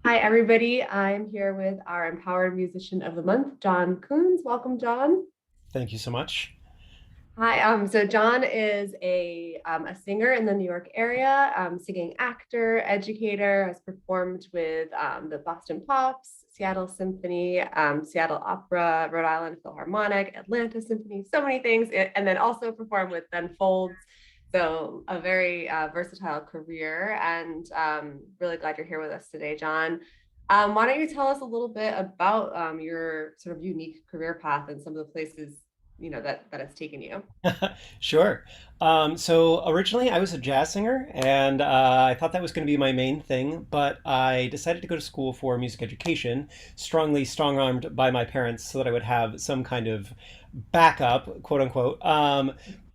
Hi, everybody. I'm here with our Empowered Musician of the Month, John Coons. Welcome, John. Thank you so much. Hi. So John is a singer in the New York area, singing actor, educator, has performed with the Boston Pops, Seattle Symphony, Seattle Opera, Rhode Island Philharmonic, Atlanta Symphony, so many things, and then also performed with Ben Folds. So a very versatile career, and really glad you're here with us today, John. Why don't you tell us a little bit about your sort of unique career path and some of the places that it's taken you? Sure. So originally I was a jazz singer, and I thought that was going to be my main thing, but I decided to go to school for music education, strongly strong-armed by my parents so that I would have some kind of backup, quote unquote.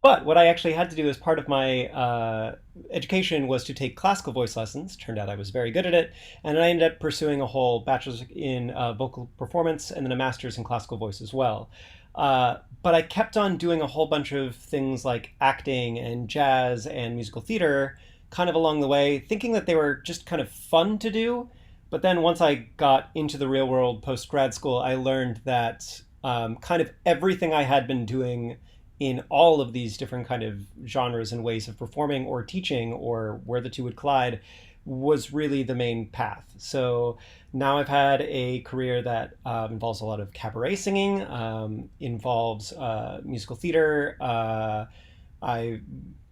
But what I actually had to do as part of my education was to take classical voice lessons. Turned out I was very good at it, and I ended up pursuing a whole bachelor's in vocal performance and then a master's in classical voice as well. But I kept on doing a whole bunch of things like acting and jazz and musical theater kind of along the way, thinking that they were just kind of fun to do. But then once I got into the real world post grad school, I learned that kind of everything I had been doing in all of these different kind of genres and ways of performing or teaching or where the two would collide was really the main path. So now I've had a career that involves a lot of cabaret singing, involves musical theater. I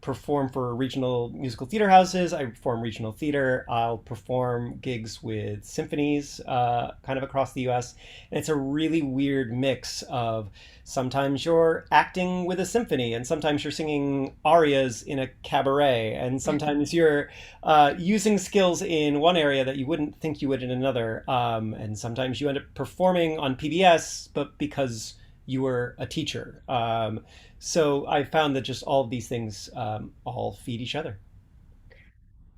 perform for regional musical theater houses. I perform regional theater. I'll perform gigs with symphonies kind of across the US. And it's a really weird mix of sometimes you're acting with a symphony, and sometimes you're singing arias in a cabaret, and sometimes you're using skills in one area that you wouldn't think you would in another. And sometimes you end up performing on PBS, but because you were a teacher. So I found that just all of these things all feed each other.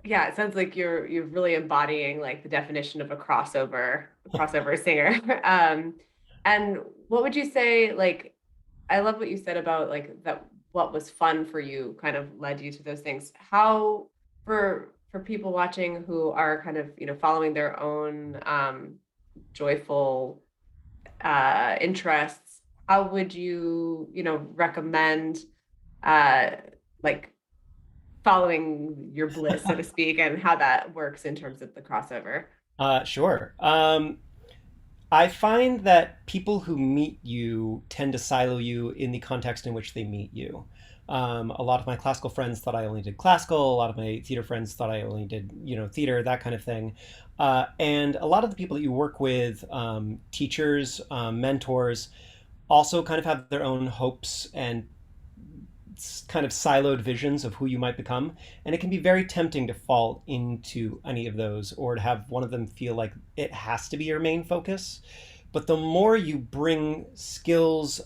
Yeah, it sounds like you're really embodying like the definition of a crossover singer. And what would you say, like, I love what you said about like that what was fun for you kind of led you to those things. How for people watching who are kind of, following their own joyful interests, how would you, recommend uh like following your bliss, so to speak, and how that works in terms of the crossover? Sure. I find that people who meet you tend to silo you in the context in which they meet you. A lot of my classical friends thought I only did classical. A lot of my theater friends thought I only did, theater, that kind of thing. And a lot of the people that you work with, teachers, mentors, also kind of have their own hopes and kind of siloed visions of who you might become. And it can be very tempting to fall into any of those or to have one of them feel like it has to be your main focus. But the more you bring skills,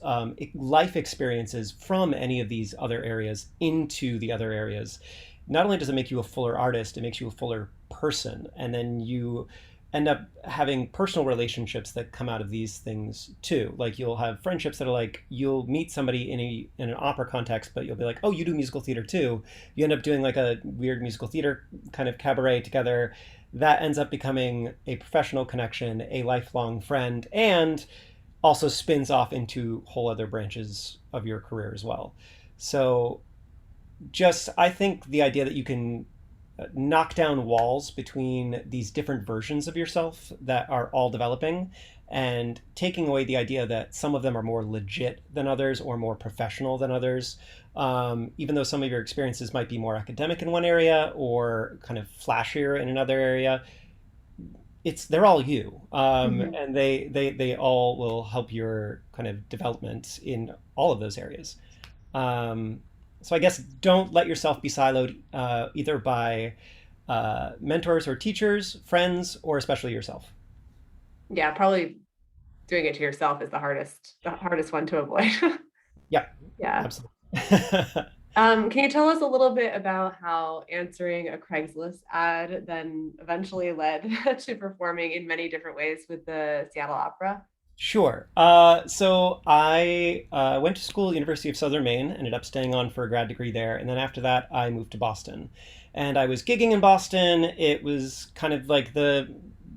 life experiences from any of these other areas into the other areas, not only does it make you a fuller artist, it makes you a fuller person. And then you end up having personal relationships that come out of these things too. Like you'll have friendships that are like you'll meet somebody in an opera context, but you'll be like, oh, you do musical theater too. You end up doing like a weird musical theater kind of cabaret together. That ends up becoming a professional connection, a lifelong friend, and also spins off into whole other branches of your career as well. So just I think the idea that you can knock down walls between these different versions of yourself that are all developing and taking away the idea that some of them are more legit than others or more professional than others. Even though some of your experiences might be more academic in one area or kind of flashier in another area, they're all you, Mhm. and they all will help your kind of development in all of those areas. Um, so I guess don't let yourself be siloed either by mentors or teachers, friends, or especially yourself. Yeah, probably doing it to yourself is the hardest one to avoid. Yeah, Yeah. absolutely. Can you tell us a little bit about how answering a Craigslist ad then eventually led to performing in many different ways with the Seattle Opera? Sure. So I went to school at University of Southern Maine, ended up staying on for a grad degree there, and then after that I moved to Boston. And I was gigging in Boston. It was kind of like the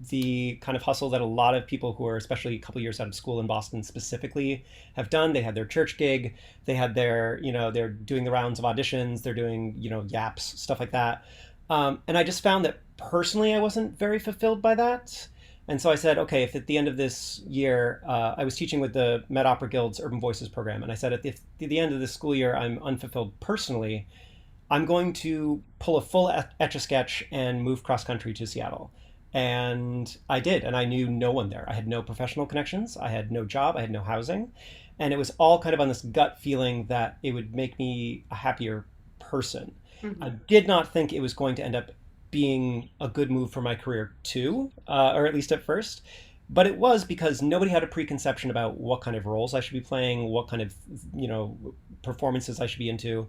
the kind of hustle that a lot of people who are especially a couple years out of school in Boston specifically have done. They had their church gig, they had their, they're doing the rounds of auditions, they're doing, yaps, stuff like that. And I just found that personally I wasn't very fulfilled by that. And so I said, okay, if at the end of this year, I was teaching with the Met Opera Guild's Urban Voices program, and I said, if at the end of this school year I'm unfulfilled personally, I'm going to pull a full etch a sketch and move cross country to Seattle. And I did. And I knew no one there. I had no professional connections. I had no job. I had no housing. And it was all kind of on this gut feeling that it would make me a happier person. I Mhm. did not think it was going to end up being a good move for my career, too, or at least at first. But it was because nobody had a preconception about what kind of roles I should be playing, what kind of, performances I should be into.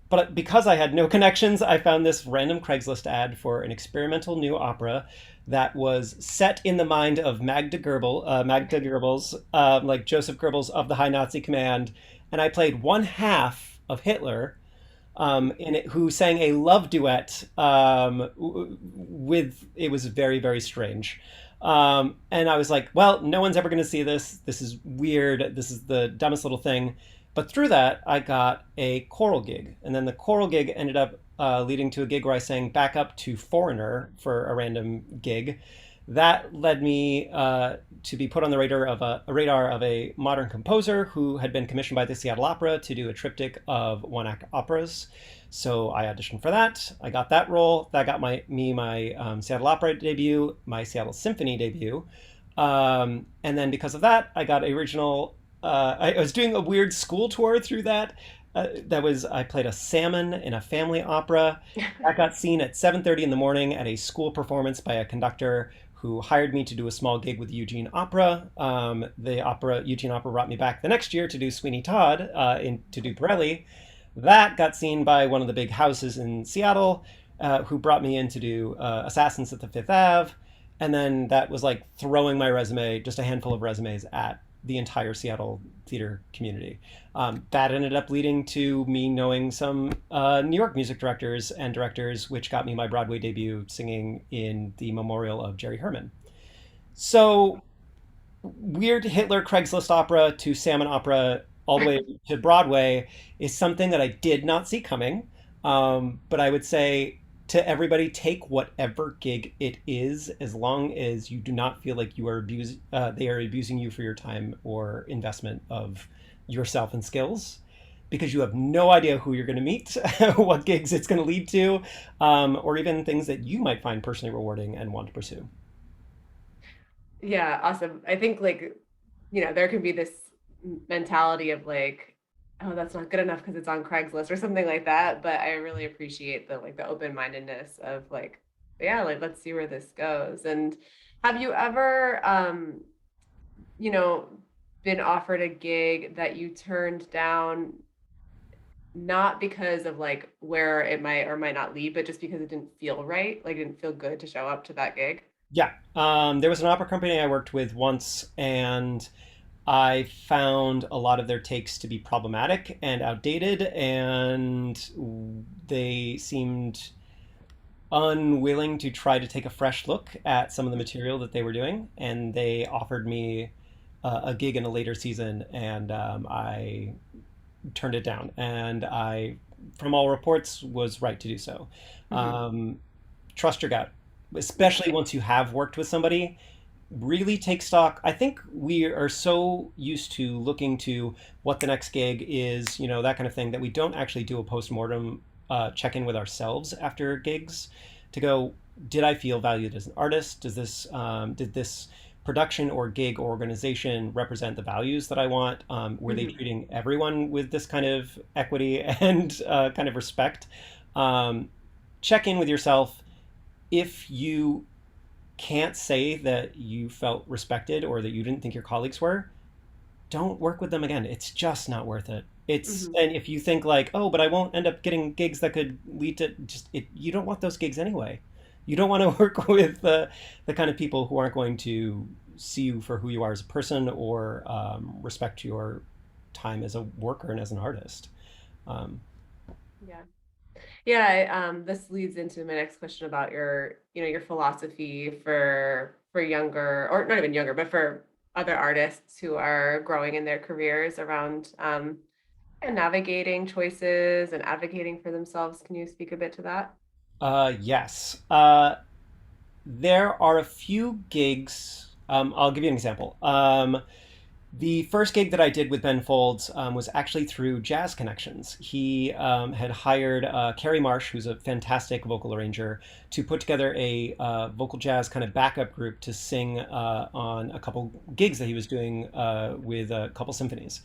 But because I had no connections, I found this random Craigslist ad for an experimental new opera that was set in the mind of Magda Goebbels, like Joseph Goebbels of the High Nazi Command, and I played one half of Hitler, in it, who sang a love duet, with it was very very strange. And I was like, well, no one's ever going to see this. This is weird. This is the dumbest little thing. But through that, I got a choral gig. And then the choral gig ended up leading to a gig where I sang back up to Foreigner for a random gig. That led me to be put on the radar of a modern composer who had been commissioned by the Seattle Opera to do a triptych of one act operas. So I auditioned for that. I got that role. That got my Seattle Opera debut, my Seattle Symphony debut. And then because of that, I got original. I was doing a weird school tour through that. I played a salmon in a family opera. That got seen at 7:30 in the morning at a school performance by a conductor who hired me to do a small gig with Eugene Opera. The Eugene Opera brought me back the next year to do Sweeney Todd, to do Borelli. That got seen by one of the big houses in Seattle, who brought me in to do Assassins at the Fifth Ave. And then that was like throwing my resume, just a handful of resumes at the entire Seattle theater community. That ended up leading to me knowing some New York music directors and directors, which got me my Broadway debut singing in the Memorial of Jerry Herman. So weird Hitler Craigslist opera to salmon opera all the way to Broadway is something that I did not see coming. But I would say to everybody, take whatever gig it is, as long as you do not feel like they are abusing you for your time or investment of yourself and skills, because you have no idea who you're going to meet, what gigs it's going to lead to, or even things that you might find personally rewarding and want to pursue. Yeah, awesome. I think like, there can be this mentality of like, oh, that's not good enough because it's on Craigslist or something like that. But I really appreciate the open-mindedness of like, yeah, like let's see where this goes. And have you ever you know, been offered a gig that you turned down not because of like where it might or might not lead, but just because it didn't feel right, like it didn't feel good to show up to that gig? Yeah, there was an opera company I worked with once, and I found a lot of their takes to be problematic and outdated, and they seemed unwilling to try to take a fresh look at some of the material that they were doing. And they offered me a gig in a later season, and I turned it down. And I, from all reports, was right to do so. Mhm. Um, Trust your gut, especially once you have worked with somebody. Really take stock. I think we are so used to looking to what the next gig is, that kind of thing, that we don't actually do a post-mortem check in with ourselves after gigs to go, did I feel valued as an artist? Did this production or gig or organization represent the values that I want? Were they Mhm. treating everyone with this kind of equity and kind of respect? Um, Check in with yourself. If you can't say that you felt respected or that you didn't think your colleagues were, don't work with them again. It's just not worth it. Mhm. And if you think like, oh, but I won't end up getting gigs that could lead to you don't want those gigs anyway. You don't want to work with the kind of people who aren't going to see you for who you are as a person, or respect your time as a worker and as an artist. Um, Yeah. Yeah, this leads into my next question about your philosophy for for younger, or not even younger, but for other artists who are growing in their careers around and navigating choices and advocating for themselves. Can you speak a bit to that? Yes. There are a few gigs. I'll give you an example. The first gig that I did with Ben Folds was actually through Jazz Connections. He had hired Carrie Marsh, who's a fantastic vocal arranger, to put together a vocal jazz kind of backup group to sing on a couple gigs that he was doing with a couple symphonies.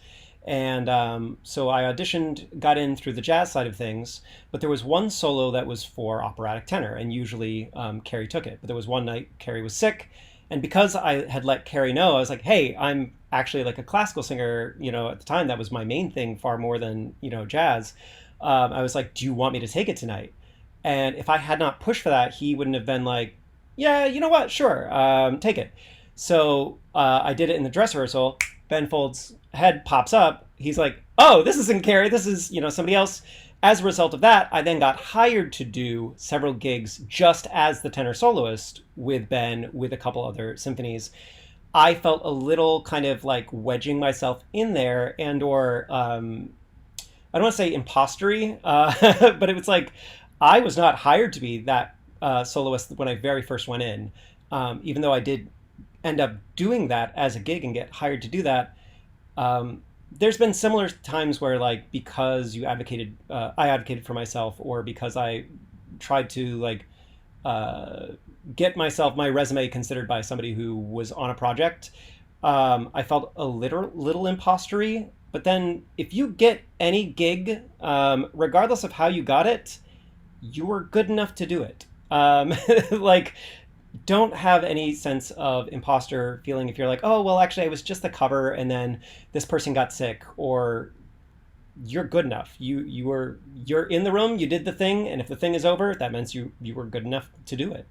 And so I auditioned, got in through the jazz side of things, but there was one solo that was for operatic tenor, and usually Carrie took it. But there was one night Carrie was sick, and because I had let Carrie know, I was like, "Hey, I'm actually like a classical singer." At the time, that was my main thing, far more than jazz. I was like, "Do you want me to take it tonight?" And if I had not pushed for that, he wouldn't have been like, "Yeah, you know what? Sure, take it." So I did it in the dress rehearsal. Ben Folds' head pops up. He's like, "Oh, this isn't Carrie. This is somebody else." As a result of that, I then got hired to do several gigs just as the tenor soloist with Ben, with a couple other symphonies. I felt a little kind of like wedging myself in there, and or I don't want to say impostery, but it was like I was not hired to be that soloist when I very first went in. Even though I did end up doing that as a gig and get hired to do that, there's been similar times where, like, because I advocated for myself, or because I tried to like uh, get my resume considered by somebody who was on a project. I felt a little impostery. But then, if you get any gig, regardless of how you got it, you were good enough to do it. Like, don't have any sense of imposter feeling if you're like, oh, well, actually, I was just the cover, and then this person got sick, or you're good enough. You're in the room, you did the thing, and if the thing is over, that means you were good enough to do it.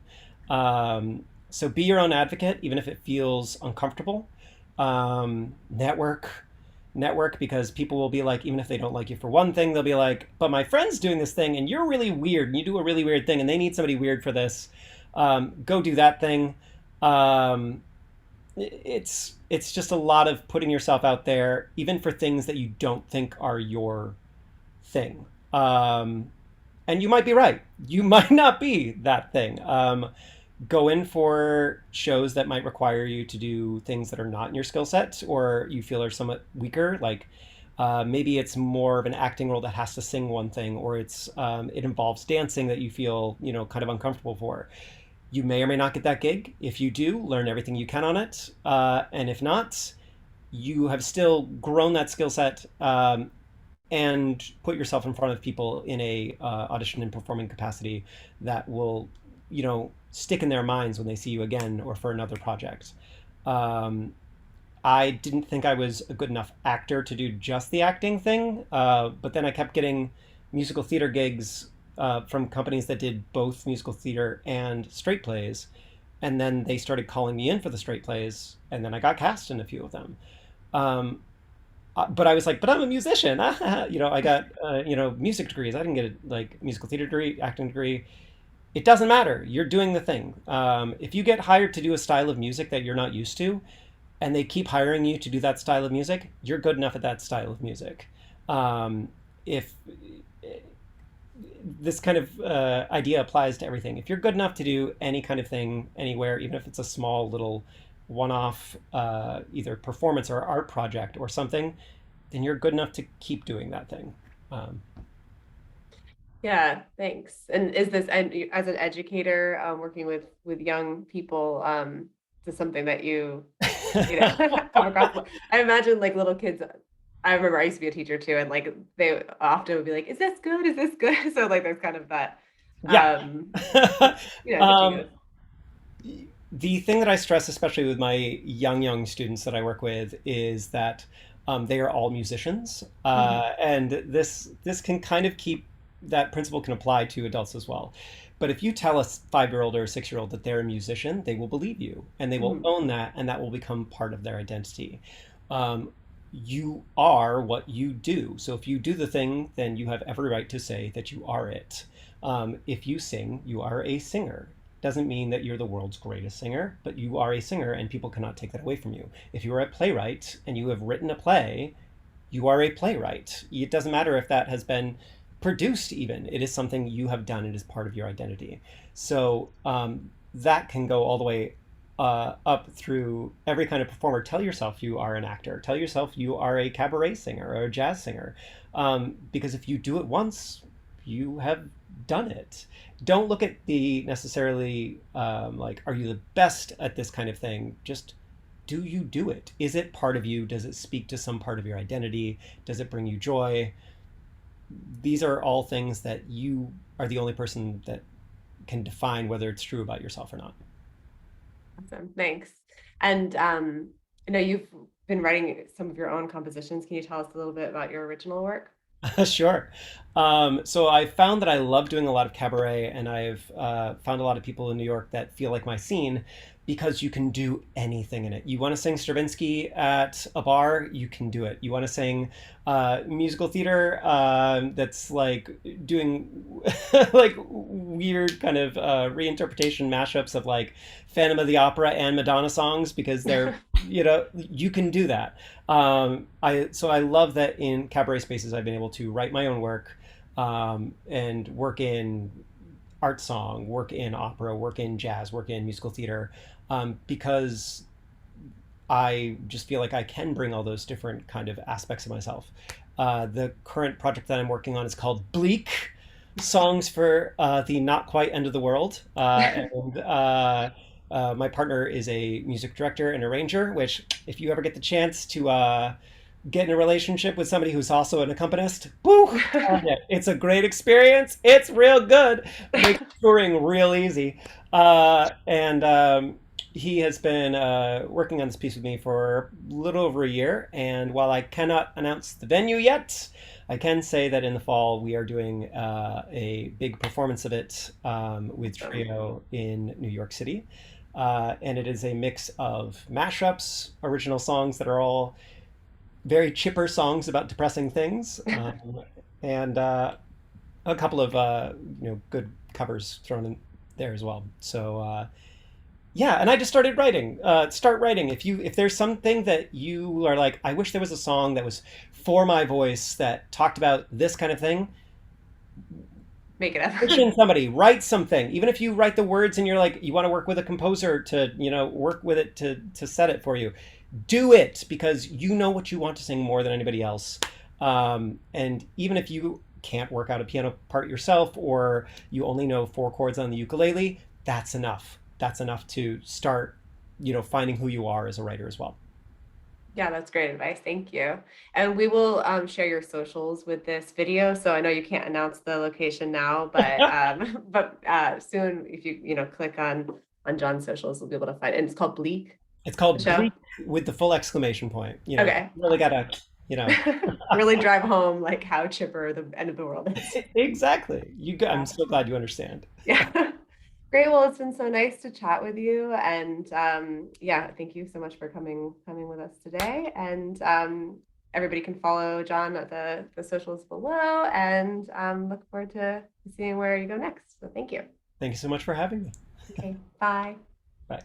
So be your own advocate, even if it feels uncomfortable. Network, because people will be like, even if they don't like you for one thing, they'll be like, but my friend's doing this thing, and you're really weird, and you do a really weird thing, and they need somebody weird for this. Go do that thing. Um, it's just a lot of putting yourself out there, even for things that you don't think are your thing. And you might be right. You might not be that thing. Go in for shows that might require you to do things that are not in your skill set, or you feel are somewhat weaker. Like maybe it's more of an acting role that has to sing one thing, or it involves dancing that you feel kind of uncomfortable for. You may or may not get that gig. If you do, learn everything you can on it. And if not, you have still grown that skill set, and put yourself in front of people in a audition and performing capacity that will, stick in their minds when they see you again or for another project. Um, I didn't think I was a good enough actor to do just the acting thing, but then I kept getting musical theater gigs from companies that did both musical theater and straight plays. And then they started calling me in for the straight plays, and then I got cast in a few of them. Um, but I was like, but I'm a musician. I got music degrees. I didn't get a like musical theater degree, acting degree. It doesn't matter. You're doing the thing. If you get hired to do a style of music that you're not used to, and they keep hiring you to do that style of music, you're good enough at that style of music. If This kind of idea applies to everything. If you're good enough to do any kind of thing anywhere, even if it's a small little one-off either performance or art project or something, then you're good enough to keep doing that thing. Um, Yeah, thanks. And is this, and as an educator, working with young people, is this something that you come across? I imagine like little kids. I remember I used to be a teacher too, and like they often would be like, "Is this good? Is this good?" So like there's kind of that, yeah. um, teaching um, us. the thing that I stress, especially with my young students that I work with, is that they are all musicians, Mhm. and this can kind of keep that principle can apply to adults as well. But if you tell a 5-year-old or a 6-year-old that they're a musician, they will believe you, and they will Mhm. own that, and that will become part of their identity. Um, you are what you do. So if you do the thing, then you have every right to say that you are it. If you sing, you are a singer. doesn't mean that you're the world's greatest singer, but you are a singer and people cannot take that away from you. If you are a playwright and you have written a play, you are a playwright. It doesn't matter if that has been produced, even. It is something you have done, it is part of your identity. So that can go all the way up through every kind of performer. Tell yourself you are an actor. Tell yourself you are a cabaret singer or a jazz singer. Because if you do it once, you have done it. Don't look at the necessarily like, are you the best at this kind of thing? Just do you do it? Is it part of you? Does it speak to some part of your identity? Does it bring you joy? These are all things that you are the only person that can define whether it's true about yourself or not. Awesome. Thanks. And I know you've been writing some of your own compositions. Can you tell us a little bit about your original work? Sure. So I found that I love doing a lot of cabaret, and I've found a lot of people in New York that feel like my scene because you can do anything in it. You want to sing Stravinsky at a bar, you can do it. You want to sing musical theater that's like doing like weird kind of reinterpretation mashups of like Phantom of the Opera and Madonna songs because they're, you can do that. I love that in cabaret spaces I've been able to write my own work and work in art song, work in opera, work in jazz, work in musical theater, because I just feel like I can bring all those different kind of aspects of myself. The current project that I'm working on is called Bleak, Songs for the Not Quite End of the World. My partner is a music director and arranger, which, if you ever get the chance to get in a relationship with somebody who's also an accompanist, woo, yeah, it's a great experience. It's real good. Makes touring real easy. And He has been working on this piece with me for a little over a year. And while I cannot announce the venue yet, I can say that in the fall we are doing a big performance of it with Trio in New York City. And it is a mix of mashups, original songs that are all very chipper songs about depressing things, and a couple of good covers thrown in there as well. So yeah, and I just started writing. Start writing. If there's something that you are like, I wish there was a song that was for my voice that talked about this kind of thing. Make it up. Commission somebody, write something. Even if you write the words and you're like, you want to work with a composer to, work with it to set it for you, do it because you know what you want to sing more than anybody else. And even if you can't work out a piano part yourself or you only know four chords on the ukulele, that's enough. That's enough to start, finding who you are as a writer as well. Yeah, that's great advice. Thank you. And we will share your socials with this video. So I know you can't announce the location now, but soon, if you click on John's socials, we'll be able to find it. And it's called Bleak, It's the called show. Bleak with the full exclamation point. Okay, Really gotta, you know, really drive home like how chipper the end of the world is. exactly. I'm Yeah. so glad you understand. Yeah. Great. Well, it's been so nice to chat with you. And yeah, thank you so much for coming with us today. And everybody can follow John at the socials below and look forward to seeing where you go next. So thank you. Thank you so much for having me. Okay. Bye. Bye.